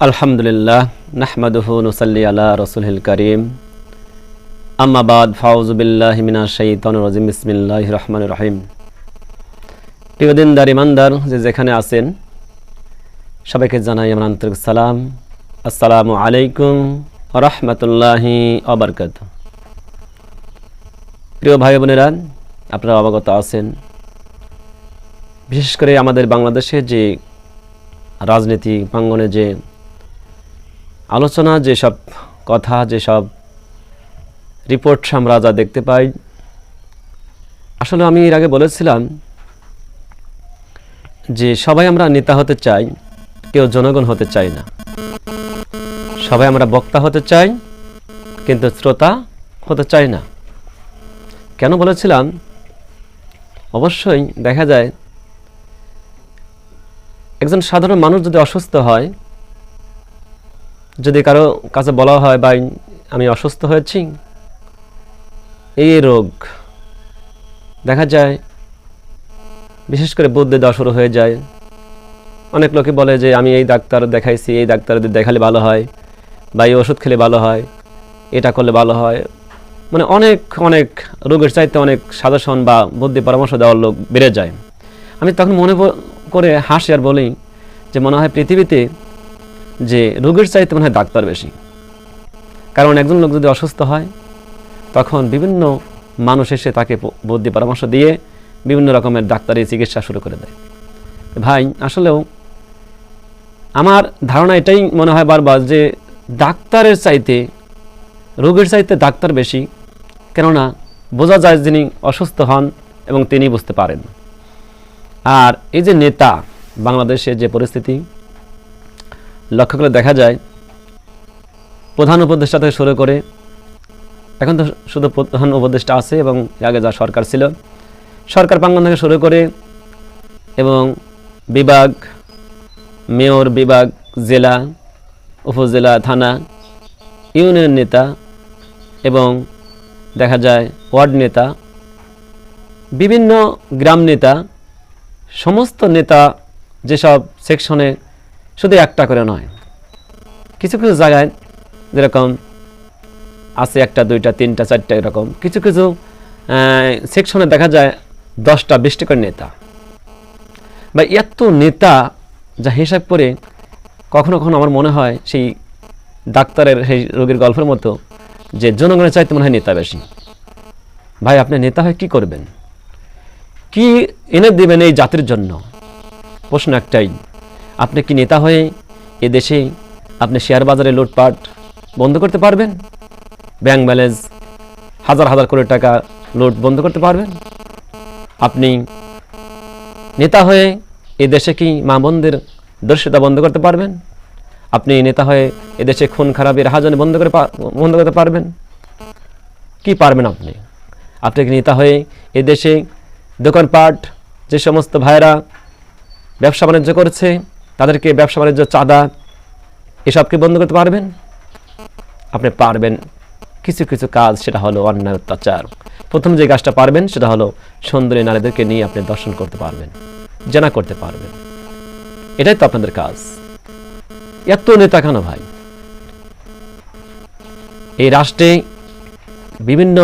আলহামদুলিল্লাহ নাহমাদুহু নুসাল্লি আলা রাসূলিল কারীম আম্মা বাদ ফাউযু বিল্লাহি মিনাশ শাইতানির রাজিম বিসমিল্লাহির রহমানির রহিম। প্রিয় দিনদার ইমানদার যে যেখানে আছেন সবাইকে জানাই আমার আন্তরিক সালাম। আসসালামু আলাইকুম ওয়া রাহমাতুল্লাহি ওয়া বারাকাতুহু। প্রিয় ভাই বোনেরা, আপনারা অবগত আছেন বিশেষ করে আমাদের বাংলাদেশে যে রাজনীতি প্রাঙ্গণে যে আলোচনা, যেসব কথা, যেসব রিপোর্ট আমরা যা দেখতে পাই, আসলে আমি এর আগে বলেছিলাম যে সবাই আমরা নেতা হতে চাই, কেউ জনগণ হতে চাই না। সবাই আমরা বক্তা হতে চাই কিন্তু শ্রোতা হতে চাই না। কেন বলেছিলাম? অবশ্যই দেখা যায় একজন সাধারণ মানুষ যদি অসুস্থ হয়, যদি কারো কাছে বলা হয় ভাই আমি অসুস্থ হয়েছি, এই রোগ, দেখা যায় বিশেষ করে বুদ্ধি দেওয়া শুরু হয়ে যায়। অনেক লোকে বলে যে আমি এই ডাক্তার দেখাইছি, এই ডাক্তার দেখালে ভালো হয়, বা এই ওষুধ খেলে ভালো হয়, এটা করলে ভালো হয়। মানে অনেক অনেক রোগের চাইতে অনেক সাজেশন বা বুদ্ধি পরামর্শ দেওয়ার লোক বেড়ে যায়। আমি তখন মনে করে হাসি আর বলি যে মনে হয় পৃথিবীতে যে রোগের চাইতে মনে হয় ডাক্তার বেশি। কারণ একজন লোক যদি অসুস্থ হয় তখন বিভিন্ন মানুষ এসে তাকে বুদ্ধি পরামর্শ দিয়ে বিভিন্ন রকমের ডাক্তারি চিকিৎসা শুরু করে দেয়। ভাই আসলেও আমার ধারণা এটাই মনে হয় বারবার যে ডাক্তারের চাইতে রোগের চাইতে ডাক্তার বেশি। কেননা বোঝা যায় যিনি অসুস্থ হন এবং তিনি বুঝতে পারেন। আর এই যে নেতা, বাংলাদেশের যে পরিস্থিতি লক্ষ্য করে দেখা যায়, প্রধান উপদেষ্টা থেকে শুরু করে, এখন তো শুধু প্রধান উপদেষ্টা আছে এবং আগে যা সরকার ছিল, সরকার প্রাঙ্গণ থেকে শুরু করে এবং বিভাগ, মেয়র, বিভাগ, জেলা, উপজেলা, থানা, ইউনিয়ন নেতা এবং দেখা যায় ওয়ার্ড নেতা, বিভিন্ন গ্রাম নেতা, সমস্ত নেতা যেসব সেকশনে শুধু একটা করে নয়, কিছু কিছু জায়গায় যেরকম আছে একটা, দুইটা, তিনটা, চারটা, এরকম কিছু কিছু সেকশনে দেখা যায় 10টা 20টা করে নেতা। বা এত নেতা যা হিসাব করে কখনো কখনো আমার মনে হয় সেই ডাক্তারের সেই রোগীর গল্পের মতো যে জনগণের চাইতে মনে হয় নেতা বেশি। ভাই আপনি নেতা হয়ে কি করবেন? কি এনে দেবেন এই জাতির জন্য? প্রশ্ন একটাই, আপনি কি নেতা হয়ে এ দেশে আপনি শেয়ার বাজারে লুটপাট বন্ধ করতে পারবেন? ব্যাংক ব্যালেন্স হাজার হাজার কোটি টাকা লুট বন্ধ করতে পারবেন? আপনি নেতা হয়ে এ দেশে কি মা বোনদের দর্শিতা বন্ধ করতে পারবেন? আপনি নেতা হয়ে এ দেশে খুন খারাপের হাজানি বন্ধ করতে পারবেন? কি পারবেন আপনি? আপনি কি নেতা হয়ে এ দেশে দোকানপাট, যে সমস্ত ভাইরা ব্যবসা বাণিজ্য করছে তাদেরকে ব্যবসা বাণিজ্য, চাঁদা, এসবকে বন্ধ করতে পারবেন? আপনি পারবেন কিছু কিছু কাজ, সেটা হলো অন্যায় অত্যাচার। প্রথম যে কাজটা পারবেন সেটা হলো সুন্দরী নারীদেরকে নিয়ে আপনি দর্শন করতে পারবেন, জেনা করতে পারবেন। এটাই তো আপনাদের কাজ। এত নেতা কেন ভাই? এই রাষ্ট্রে বিভিন্ন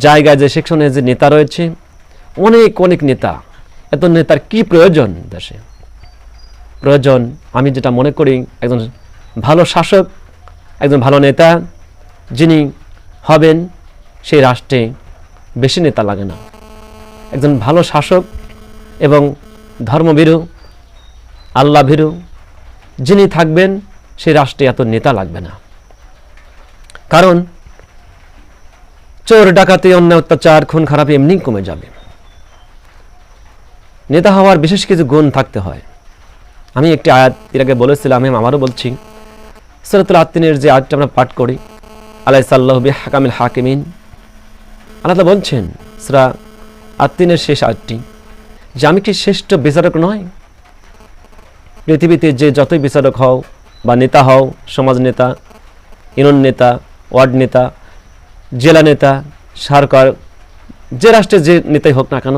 জায়গায় যে সেকশনে যে নেতা রয়েছে, অনেক অনেক নেতা, এত নেতার কি প্রয়োজন দেশে? প্রয়োজন, আমি যেটা মনে করি, একজন ভালো শাসক, একজন ভালো নেতা যিনি হবেন, সেই রাষ্ট্রে বেশি নেতা লাগে না। একজন ভালো শাসক এবং ধর্মভীরু, আল্লাহভীরু যিনি থাকবেন, সেই রাষ্ট্রে এত নেতা লাগবে না। কারণ চোর, ডাকাতি, অন্যায় অত্যাচার, খুন খারাপি এমনি কমে যাবে। নেতা হওয়ার বিশেষ কিছু গুণ থাকতে হয়। আমি একটি আয়াত এর আগে বলেছিলাম, আমি আবারও বলছি, সূরাতুল আত্মিনের যে আয়াতটা আমরা পাঠ করি, আলাইসাল্লাহু বিহাকামিল হাকিমিন, আল্লাহ তাআলা বলছেন সূরা আত্মিনের শেষ আয়াতটি, যে আমি কি শ্রেষ্ঠ বিচারক নয়? পৃথিবীতে যে যতই বিচারক হও বা নেতা হও, সমাজ নেতা, ইউনিয়ন নেতা, ওয়ার্ড নেতা, জেলা নেতা, সরকার, যে রাষ্ট্রের যে নেতাই হোক না কেন,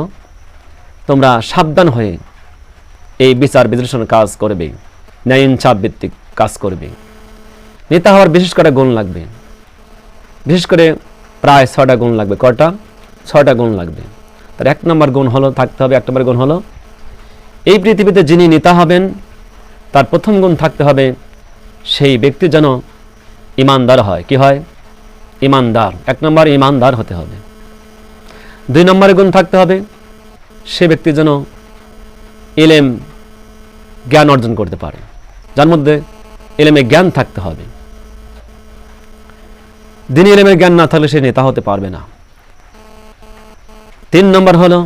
তোমরা সাবধান হয়ে এই বিচার বিশ্লেষণ কাজ করবে। ন্যায় ইনসাফ ভিত্তিক কাজ করবে। নেতা হওয়ার বিশেষ করে গুণ লাগবে, বিশেষ করে প্রায় 6টা গুণ লাগবে। কয়টা? 6টা গুণ লাগবে। তার 1 নম্বর গুণ হলো থাকতে হবে, 1 নম্বর গুণ হলো এই পৃথিবীতে যিনি নেতা হবেন তার প্রথম গুণ থাকতে হবে সেই ব্যক্তি যেন ইমানদার হয়। কি হয়? ইমানদার। 1 নম্বর ইমানদার হতে হবে। 2 নম্বরের গুণ থাকতে হবে সে ব্যক্তি যেন ইলম জ্ঞান অর্জন করতে পারে, যার মধ্যে ইলমে জ্ঞান থাকতে হবে। দিনী ইলমের জ্ঞান না থাকলে সে নেতা হতে পারবে না। 3 নম্বর হলো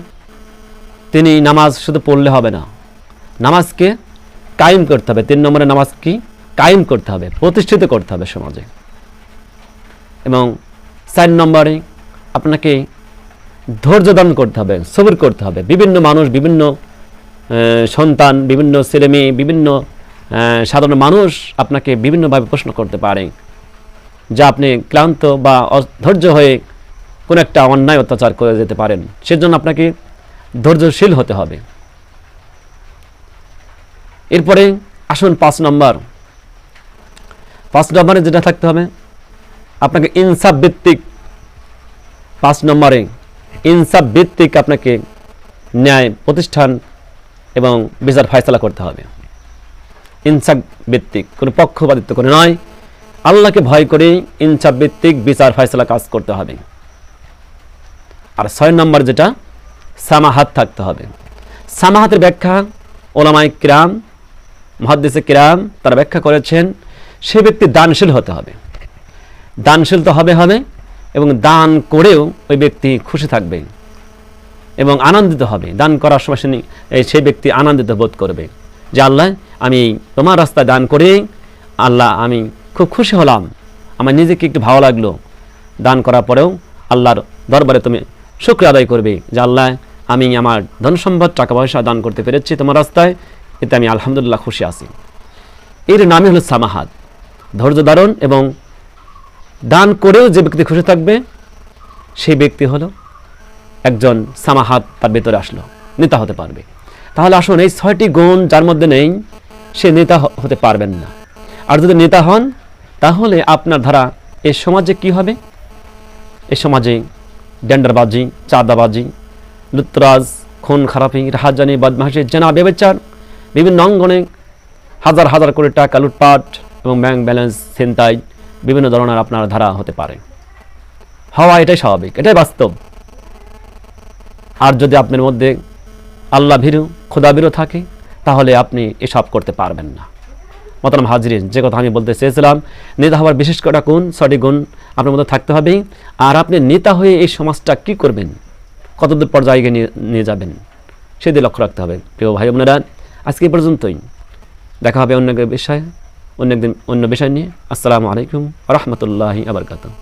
তিনি নামাজ শুধু পড়লে হবে না, নামাজকে কায়েম করতে হবে। 3 নম্বরে নামাজ কি? কায়েম করতে হবে, প্রতিষ্ঠিত করতে হবে সমাজে। এবং 4 নম্বরে আপনাকে ধৈর্য দান করতে হবে, সবর করতে হবে। বিভিন্ন মানুষ, বিভিন্ন সন্তান, বিভিন্ন ছেলেমেয়ে, বিভিন্ন সাধারণ মানুষ আপনাকে বিভিন্নভাবে প্রশ্ন করতে পারে, যা আপনি ক্লান্ত বা অধৈর্য হয়ে কোনো একটা অন্যায় অত্যাচার করে যেতে পারেন। সেজন্য আপনাকে ধৈর্যশীল হতে হবে। এরপরে আসুন 5 নম্বর। 5 নম্বরে যেটা থাকতে হবে আপনাকে ইনসাফ ভিত্তিক, 5 নম্বরে ইনসাফ ভিত্তিক আপনাকে ন্যায় প্রতিষ্ঠান এবং বিচার ফয়সালা করতে হবে। ইনসাফ ভিত্তিক, কোনো পক্ষপাতিত্ব করে নয়, আল্লাহকে ভয় করে ইনসাফ ভিত্তিক বিচার ফয়সালা কাজ করতে হবে। আর 6 নম্বর যেটা সামাহাত থাকতে হবে। সামাহাতের ব্যাখ্যা ওলামায়ে কিরাম, মুহাদ্দিসে কিরাম তারা ব্যাখ্যা করেছেন সে ব্যক্তি দানশীল হতে হবে। দানশীল তো হবে এবং দান করেও ওই ব্যক্তি খুশি থাকবে এবং আনন্দিত হবে। দান করার সময় সেই ব্যক্তি আনন্দিত বোধ করবে যে আল্লাহ, আমি তোমার রাস্তায় দান করে আল্লাহ আমি খুব খুশি হলাম, আমার নিজেকে একটু ভালো লাগলো। দান করার পরেও আল্লাহর দরবারে তুমি শুকর আদায় করবে যে আল্লাহ, আমি আমার ধন সম্পদ টাকা পয়সা দান করতে পেরেছি তোমার রাস্তায়, এতে আমি আলহামদুলিল্লাহ খুশি আছি। এর নামই হলো সামাহাত, ধৈর্য ধারণ। এবং দান করেও যে ব্যক্তি খুশি থাকবে সেই ব্যক্তি হলো একজন সামাহাত, তার ভেতরে আসলো, নেতা হতে পারবে। তাহলে আসুন, এই 6টি গুণ যার মধ্যে নেই সে নেতা হতে পারবেন না। আর যদি নেতা হন তাহলে আপনার ধারা এই সমাজে কি হবে? এই সমাজে ডেন্ডারবাজি, চাঁদাবাজি, লুটতরাজ, খুন খারাপি, রাহাজানি, বদমাশি, জেনা, ব্যভিচার, বিভিন্ন অঙ্গনে হাজার হাজার কোটি টাকা লুটপাট এবং ব্যাংক ব্যালেন্স ছিনতাই, বিভিন্ন ধরনের আপনার ধারা হতে পারে। হওয়া এটাই স্বাভাবিক, এটাই বাস্তব। আর যদি আপনার মধ্যে আল্লাহ ভীরু, খোদা ভীরু থাকে তাহলে আপনি এসব করতে পারবেন না। মোহতারাম হাজরিন, যে কথা আমি বলতে চেয়েছিলাম, নেতা হওয়ার বিশেষ কটা গুণ, 6টি গুণ আপনার মধ্যে থাকতে হবে। আর আপনি নেতা হয়ে এই সমাজটা কি করবেন, কতদূর পর্যায়ে নিয়ে যাবেন, সেদিকে লক্ষ্য রাখতে হবে। প্রিয় ভাই বোনেরা, আজকে এই পর্যন্তই। দেখা হবে অন্য বিষয়, অন্য একদিন অন্য বিষয় নিয়ে। আসসালামু আলাইকুম ওয়া রাহমাতুল্লাহি ওয়া বারাকাতুহু।